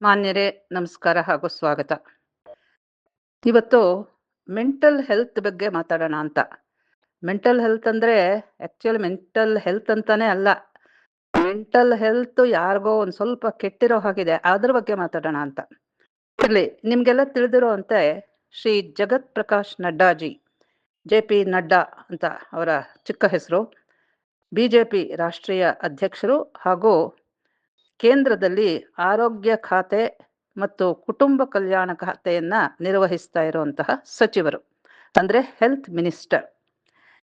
ಮಾನ್ಯರೇ, ನಮಸ್ಕಾರ ಹಾಗೂ ಸ್ವಾಗತ. ಇವತ್ತು ಮೆಂಟಲ್ ಹೆಲ್ತ್ ಬಗ್ಗೆ ಮಾತಾಡೋಣ ಅಂತ. ಮೆಂಟಲ್ ಹೆಲ್ತ್ ಅಂದರೆ ಆ್ಯಕ್ಚುಲಿ ಮೆಂಟಲ್ ಹೆಲ್ತ್ ಅಂತಾನೆ ಅಲ್ಲ. ಮೆಂಟಲ್ ಹೆಲ್ತ್ ಯಾರಿಗೋ ಒಂದು ಸ್ವಲ್ಪ ಕೆಟ್ಟಿರೋ ಹಾಗಿದೆ. ಅದ್ರ ಬಗ್ಗೆ ಮಾತಾಡೋಣ ಅಂತ. ಇರಲಿ, ನಿಮಗೆಲ್ಲ ತಿಳಿದಿರೋವಂತೆ ಶ್ರೀ ಜಗತ್ ಪ್ರಕಾಶ್ ನಡ್ಡಾಜಿ, ಜೆ.ಪಿ. ನಡ್ಡಾ ಅಂತ ಅವರ ಚಿಕ್ಕ ಹೆಸರು, BJP ರಾಷ್ಟ್ರೀಯ ಅಧ್ಯಕ್ಷರು ಹಾಗೂ ಕೇಂದ್ರದಲ್ಲಿ ಆರೋಗ್ಯ ಖಾತೆ ಮತ್ತು ಕುಟುಂಬ ಕಲ್ಯಾಣ ಖಾತೆಯನ್ನ ನಿರ್ವಹಿಸ್ತಾ ಇರುವಂತಹ ಸಚಿವರು, ಅಂದರೆ ಹೆಲ್ತ್ ಮಿನಿಸ್ಟರ್.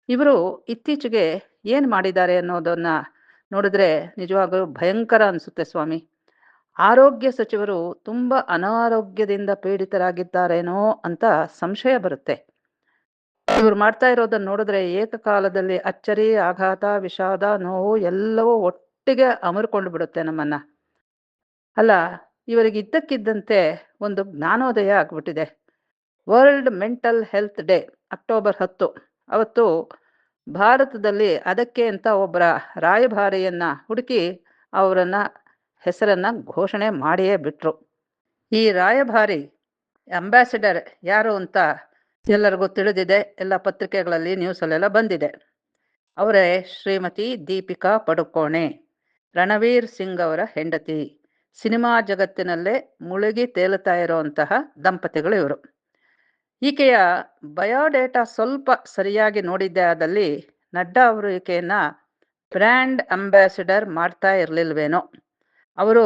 ಇವರು ಇತ್ತೀಚೆಗೆ ಏನು ಮಾಡಿದ್ದಾರೆ ಅನ್ನೋದನ್ನ ನೋಡಿದ್ರೆ ನಿಜವಾಗಲೂ ಭಯಂಕರ ಅನಿಸುತ್ತೆ ಸ್ವಾಮಿ. ಆರೋಗ್ಯ ಸಚಿವರು ತುಂಬ ಅನಾರೋಗ್ಯದಿಂದ ಪೀಡಿತರಾಗಿದ್ದಾರೇನೋ ಅಂತ ಸಂಶಯ ಬರುತ್ತೆ. ಇವರು ಮಾಡ್ತಾ ಇರೋದನ್ನ ನೋಡಿದ್ರೆ ಏಕಕಾಲದಲ್ಲಿ ಅಚ್ಚರಿ, ಆಘಾತ, ವಿಷಾದ, ನೋವು ಎಲ್ಲವೂ ಒಟ್ಟಿಗೆ ಅಮರ್ಕೊಂಡು ಬಿಡುತ್ತೆ ನಮ್ಮನ್ನ. ಅಲ್ಲ, ಇವರಿಗೆ ಇದ್ದಕ್ಕಿದ್ದಂತೆ ಒಂದು ಜ್ಞಾನೋದಯ ಆಗ್ಬಿಟ್ಟಿದೆ. World mental health day October 10 ಅವತ್ತು ಭಾರತದಲ್ಲಿ ಅದಕ್ಕೆ ಅಂತ ಒಬ್ಬರ ರಾಯಭಾರಿಯನ್ನ ಹುಡುಕಿ ಅವರನ್ನ ಹೆಸರನ್ನ ಘೋಷಣೆ ಮಾಡಿಯೇ ಬಿಟ್ರು. ಈ ರಾಯಭಾರಿ ಅಂಬಾಸಿಡರ್ ಯಾರು ಅಂತ ಎಲ್ಲರಿಗೂ ತಿಳಿದಿದೆ, ಎಲ್ಲ ಪತ್ರಿಕೆಗಳಲ್ಲಿ ನ್ಯೂಸಲ್ಲೆಲ್ಲ ಬಂದಿದೆ. ಅವರೇ ಶ್ರೀಮತಿ ದೀಪಿಕಾ ಪಡುಕೋಣೆ, ರಣವೀರ್ ಸಿಂಗ್ ಅವರ ಹೆಂಡತಿ. ಸಿನಿಮಾ ಜಗತ್ತಿನಲ್ಲೇ ಮುಳುಗಿ ತೇಲುತ್ತಾ ಇರುವಂತಹ ದಂಪತಿಗಳು ಇವರು. ಈಕೆಯ ಬಯೋಡೇಟಾ ಸ್ವಲ್ಪ ಸರಿಯಾಗಿ ನೋಡಿದ್ದೆ ಆದಲ್ಲಿ ನಡ್ಡಾ ಅವರು ಈಕೆಯನ್ನ ಬ್ರ್ಯಾಂಡ್ ಅಂಬಾಸಿಡರ್ ಮಾಡ್ತಾ ಇರಲಿಲ್ವೇನೋ. ಅವರು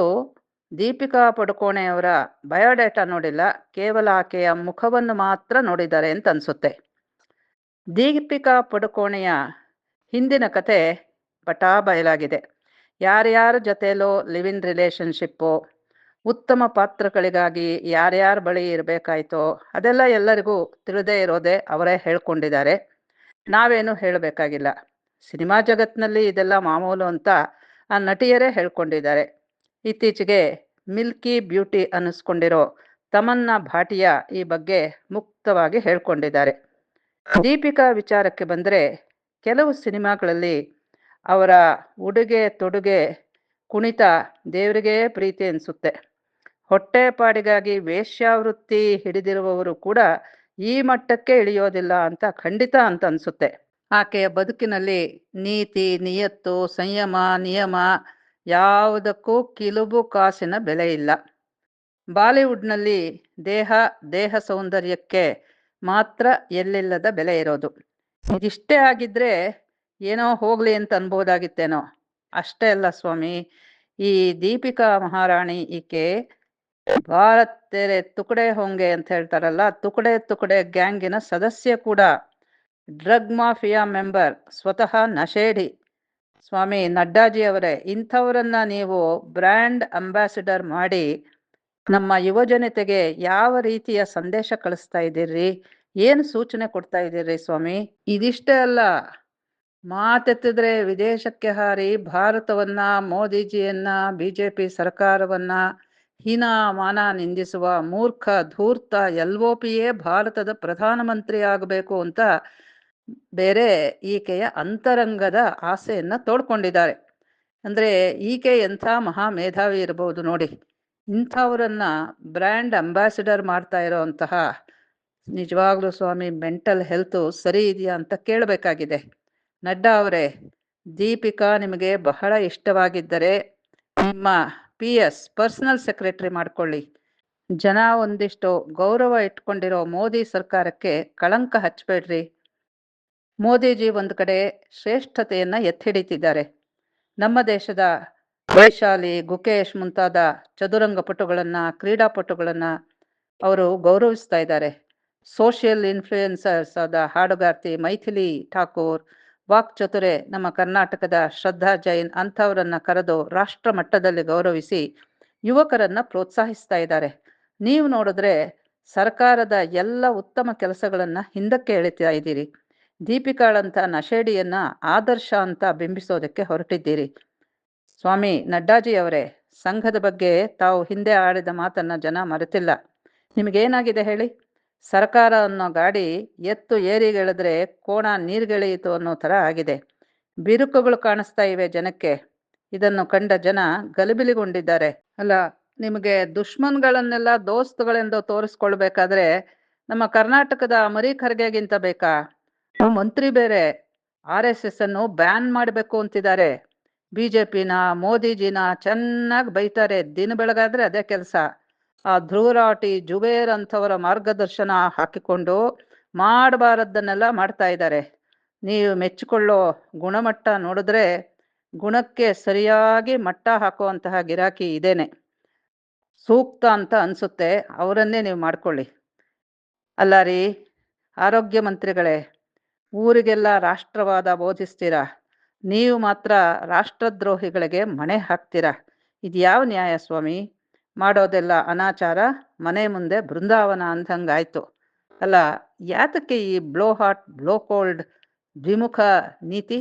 ದೀಪಿಕಾ ಪಡುಕೋಣೆ ಅವರ ಬಯೋಡೇಟಾ ನೋಡಿಲ್ಲ, ಕೇವಲ ಆಕೆಯ ಮುಖವನ್ನು ಮಾತ್ರ ನೋಡಿದ್ದಾರೆ ಅಂತ ಅನ್ಸುತ್ತೆ. ದೀಪಿಕಾ ಪಡುಕೋಣೆಯ ಹಿಂದಿನ ಕತೆ ಬಟಾ ಬಯಲಾಗಿದೆ. ಯಾರ್ಯಾರ ಜೊತೆಲೋ ಲಿವ್ ಇನ್ ರಿಲೇಷನ್ಶಿಪ್ಪು, ಉತ್ತಮ ಪಾತ್ರಗಳಿಗಾಗಿ ಯಾರ್ಯಾರ ಬಳಿ ಇರಬೇಕಾಯ್ತೋ ಅದೆಲ್ಲ ಎಲ್ಲರಿಗೂ ತಿಳಿದೇ ಇರೋದೇ, ಅವರೇ ಹೇಳ್ಕೊಂಡಿದ್ದಾರೆ. ನಾವೇನು ಹೇಳಬೇಕಾಗಿಲ್ಲ. ಸಿನಿಮಾ ಜಗತ್ತಿನಲ್ಲಿ ಇದೆಲ್ಲ ಮಾಮೂಲು ಅಂತ ಆ ನಟಿಯರೇ ಹೇಳ್ಕೊಂಡಿದ್ದಾರೆ. ಇತ್ತೀಚೆಗೆ ಮಿಲ್ಕಿ ಬ್ಯೂಟಿ ಅನ್ನಿಸ್ಕೊಂಡಿರೋ ತಮನ್ನಾ ಭಾಟಿಯಾ ಈ ಬಗ್ಗೆ ಮುಕ್ತವಾಗಿ ಹೇಳ್ಕೊಂಡಿದ್ದಾರೆ. ದೀಪಿಕಾ ವಿಚಾರಕ್ಕೆ ಬಂದರೆ, ಕೆಲವು ಸಿನಿಮಾಗಳಲ್ಲಿ ಅವರ ಉಡುಗೆ ತೊಡುಗೆ ಕುಣಿತ ದೇವರಿಗೇ ಪ್ರೀತಿ ಅನಿಸುತ್ತೆ. ಹೊಟ್ಟೆಪಾಡಿಗಾಗಿ ವೇಶ್ಯಾವೃತ್ತಿ ಹಿಡಿದಿರುವವರು ಕೂಡ ಈ ಮಟ್ಟಕ್ಕೆ ಇಳಿಯೋದಿಲ್ಲ ಅಂತ ಖಂಡಿತ ಅಂತ ಅನಿಸುತ್ತೆ. ಆಕೆಯ ಬದುಕಿನಲ್ಲಿ ನೀತಿ, ನಿಯತ್ತು, ಸಂಯಮ, ನಿಯಮ ಯಾವುದಕ್ಕೂ ಕಿಲುಬು ಕಾಸಿನ ಬೆಲೆ ಇಲ್ಲ. ಬಾಲಿವುಡ್ನಲ್ಲಿ ದೇಹ ಸೌಂದರ್ಯಕ್ಕೆ ಮಾತ್ರ ಎಲ್ಲಿಲ್ಲದ ಬೆಲೆ ಇರೋದು. ಇದಿಷ್ಟೇ ಆಗಿದ್ರೆ ಏನೋ ಹೋಗ್ಲಿ ಅಂತ ಅನ್ಬೋದಾಗಿತ್ತೇನೋ. ಅಷ್ಟೇ ಅಲ್ಲ ಸ್ವಾಮಿ, ಈ ದೀಪಿಕಾ ಮಹಾರಾಣಿ ಈಕೆ ಭಾರತ್ ತೆರೆ ತುಕಡೆ ಹೊಂಗೆ ಅಂತ ಹೇಳ್ತಾರಲ್ಲ, ತುಕಡೆ ಗ್ಯಾಂಗಿನ ಸದಸ್ಯ ಕೂಡ. ಡ್ರಗ್ ಮಾಫಿಯಾ ಮೆಂಬರ್, ಸ್ವತಃ ನಶೇಡಿ. ಸ್ವಾಮಿ ನಡ್ಡಾಜಿ ಅವರೇ, ಇಂಥವರನ್ನ ನೀವು ಬ್ರ್ಯಾಂಡ್ ಅಂಬಾಸಿಡರ್ ಮಾಡಿ ನಮ್ಮ ಯುವಜನತೆಗೆ ಯಾವ ರೀತಿಯ ಸಂದೇಶ ಕಳಿಸ್ತಾ ಇದ್ದೀರಿ, ಏನು ಸೂಚನೆ ಕೊಡ್ತಾ ಇದ್ದೀರಿ ಸ್ವಾಮಿ? ಇದಿಷ್ಟೇ ಅಲ್ಲ, ಮಾತೆತ್ತಿದ್ರೆ ವಿದೇಶಕ್ಕೆ ಹಾರಿ ಭಾರತವನ್ನ, ಮೋದಿಜಿಯನ್ನ, BJP ಸರ್ಕಾರವನ್ನ ಹೀನಾಮಾನ ನಿಂದಿಸುವ ಮೂರ್ಖ ಧೂರ್ತ LOPಯೇ ಭಾರತದ ಪ್ರಧಾನಮಂತ್ರಿ ಆಗಬೇಕು ಅಂತ ಬೇರೆ ಈಕೆಯ ಅಂತರಂಗದ ಆಸೆಯನ್ನ ತೋಡ್ಕೊಂಡಿದ್ದಾರೆ. ಅಂದ್ರೆ ಈಕೆ ಎಂಥ ಮಹಾ ಮೇಧಾವಿ ಇರಬಹುದು ನೋಡಿ. ಇಂಥವರನ್ನ ಬ್ರ್ಯಾಂಡ್ ಅಂಬಾಸಿಡರ್ ಮಾಡ್ತಾ ಇರೋಂತಹ ನಿಜವಾಗ್ಲೂ ಸ್ವಾಮಿ ಮೆಂಟಲ್ ಹೆಲ್ತ್ ಸರಿ ಇದೆಯಾ ಅಂತ ಕೇಳಬೇಕಾಗಿದೆ. ನಡ್ಡಾ ಅವರೇ, ದೀಪಿಕಾ ನಿಮಗೆ ಬಹಳ ಇಷ್ಟವಾಗಿದ್ದರೆ ನಿಮ್ಮ PS ಪರ್ಸನಲ್ ಸೆಕ್ರೆಟರಿ ಮಾಡ್ಕೊಳ್ಳಿ. ಜನ ಒಂದಿಷ್ಟು ಗೌರವ ಇಟ್ಕೊಂಡಿರೋ ಮೋದಿ ಸರ್ಕಾರಕ್ಕೆ ಕಳಂಕ ಹಚ್ಚಬೇಡ್ರಿ. ಮೋದಿಜಿ ಒಂದು ಕಡೆ ಶ್ರೇಷ್ಠತೆಯನ್ನ ಎತ್ತಿಡಿತಿದ್ದಾರೆ. ನಮ್ಮ ದೇಶದ ವೈಶಾಲಿ, ಗುಕೇಶ್ ಮುಂತಾದ ಚದುರಂಗ ಪಟುಗಳನ್ನ, ಕ್ರೀಡಾಪಟುಗಳನ್ನ ಅವರು ಗೌರವಿಸ್ತಾ ಇದ್ದಾರೆ. ಸೋಷಿಯಲ್ ಇನ್ಫ್ಲೂಯೆನ್ಸರ್ಸ್ ಆದ ಹಾಡುಗಾರ್ತಿ ಮೈಥಿಲಿ ಠಾಕೂರ್, ವಾಕ್ ಚತುರೆ ನಮ್ಮ ಕರ್ನಾಟಕದ ಶ್ರದ್ಧಾ ಜೈನ್ ಅಂಥವರನ್ನ ಕರೆದು ರಾಷ್ಟ್ರ ಮಟ್ಟದಲ್ಲಿ ಗೌರವಿಸಿ ಯುವಕರನ್ನ ಪ್ರೋತ್ಸಾಹಿಸ್ತಾ ಇದ್ದಾರೆ. ನೀವು ನೋಡಿದ್ರೆ ಸರ್ಕಾರದ ಎಲ್ಲ ಉತ್ತಮ ಕೆಲಸಗಳನ್ನ ಹಿಂದಕ್ಕೆ ಎಳಿತಾ ಇದ್ದೀರಿ. ದೀಪಿಕಾಳಂಥ ನಶೇಡಿಯನ್ನ ಆದರ್ಶ ಅಂತ ಬಿಂಬಿಸೋದಕ್ಕೆ ಹೊರಟಿದ್ದೀರಿ. ಸ್ವಾಮಿ ನಡ್ಡಾಜಿ ಅವರೇ, ಸಂಘದ ಬಗ್ಗೆ ತಾವು ಹಿಂದೆ ಆಡಿದ ಮಾತನ್ನ ಜನ ಮರೆತಿಲ್ಲ. ನಿಮಗೇನಾಗಿದೆ ಹೇಳಿ? ಸರ್ಕಾರ ಅನ್ನೋ ಗಾಡಿ ಎತ್ತು ಏರಿಗೆಳೆದ್ರೆ ಕೋಣ ನೀರ್ಗೆಳೆಯಿತು ಅನ್ನೋ ಥರ ಆಗಿದೆ. ಬಿರುಕುಗಳು ಕಾಣಿಸ್ತಾ ಇವೆ ಜನಕ್ಕೆ. ಇದನ್ನು ಕಂಡ ಜನ ಗಲಿಬಿಲಿಗೊಂಡಿದ್ದಾರೆ. ಅಲ್ಲ, ನಿಮಗೆ ದುಶ್ಮನ್ಗಳನ್ನೆಲ್ಲ ದೋಸ್ತುಗಳೆಂದು ತೋರಿಸ್ಕೊಳ್ಬೇಕಾದ್ರೆ ನಮ್ಮ ಕರ್ನಾಟಕದ ಅಮರೀಕ್ ಖರ್ಗೆಗಿಂತ ಬೇಕಾ? ಮಂತ್ರಿ ಬೇರೆ RSS ಅನ್ನು ಬ್ಯಾನ್ ಮಾಡಬೇಕು ಅಂತಿದ್ದಾರೆ. ಬಿಜೆಪಿನ ಮೋದಿಜಿನ ಚೆನ್ನಾಗಿ ಬೈತಾರೆ. ದಿನ ಬೆಳಗಾದ್ರೆ ಅದೇ ಕೆಲಸ. ಆ ಧ್ರುವರಾಟಿ ಜುಬೇರ್ ಅಂಥವರ ಮಾರ್ಗದರ್ಶನ ಹಾಕಿಕೊಂಡು ಮಾಡಬಾರದ್ದನ್ನೆಲ್ಲ ಮಾಡ್ತಾ ಇದ್ದಾರೆ. ನೀವು ಮೆಚ್ಚಿಕೊಳ್ಳೋ ಗುಣಮಟ್ಟ ನೋಡಿದ್ರೆ ಗುಣಕ್ಕೆ ಸರಿಯಾಗಿ ಮಟ್ಟ ಹಾಕುವಂತಹ ಗಿರಾಕಿ ಇದೇನೆ. ಸೂಕ್ತ ಅಂತ ಅನ್ಸುತ್ತೆ. ಅವರನ್ನೇ ನೀವು ಮಾಡ್ಕೊಳ್ಳಿ. ಅಲ್ಲ ರೀ, ಆರೋಗ್ಯ ಮಂತ್ರಿಗಳೇ, ಊರಿಗೆಲ್ಲ ರಾಷ್ಟ್ರವಾದ ಬೋಧಿಸ್ತೀರಾ, ನೀವು ಮಾತ್ರ ರಾಷ್ಟ್ರದ್ರೋಹಿಗಳಿಗೆ ಮಣೆ ಹಾಕ್ತೀರಾ. ಇದ್ಯಾವ ನ್ಯಾಯ ಸ್ವಾಮಿ? ಮಾಡೋದೆಲ್ಲ ಅನಾಚಾರ, ಮನೆ ಮುಂದೆ ಬೃಂದಾವನ ಅಂದಂಗಾಯ್ತು. ಅಲ್ಲ, ಯಾತಕ್ಕೆ ಈ ಬ್ಲೋ ಹಾಟ್ ಬ್ಲೋ ಕೋಲ್ಡ್ ದ್ವಿಮುಖ ನೀತಿ?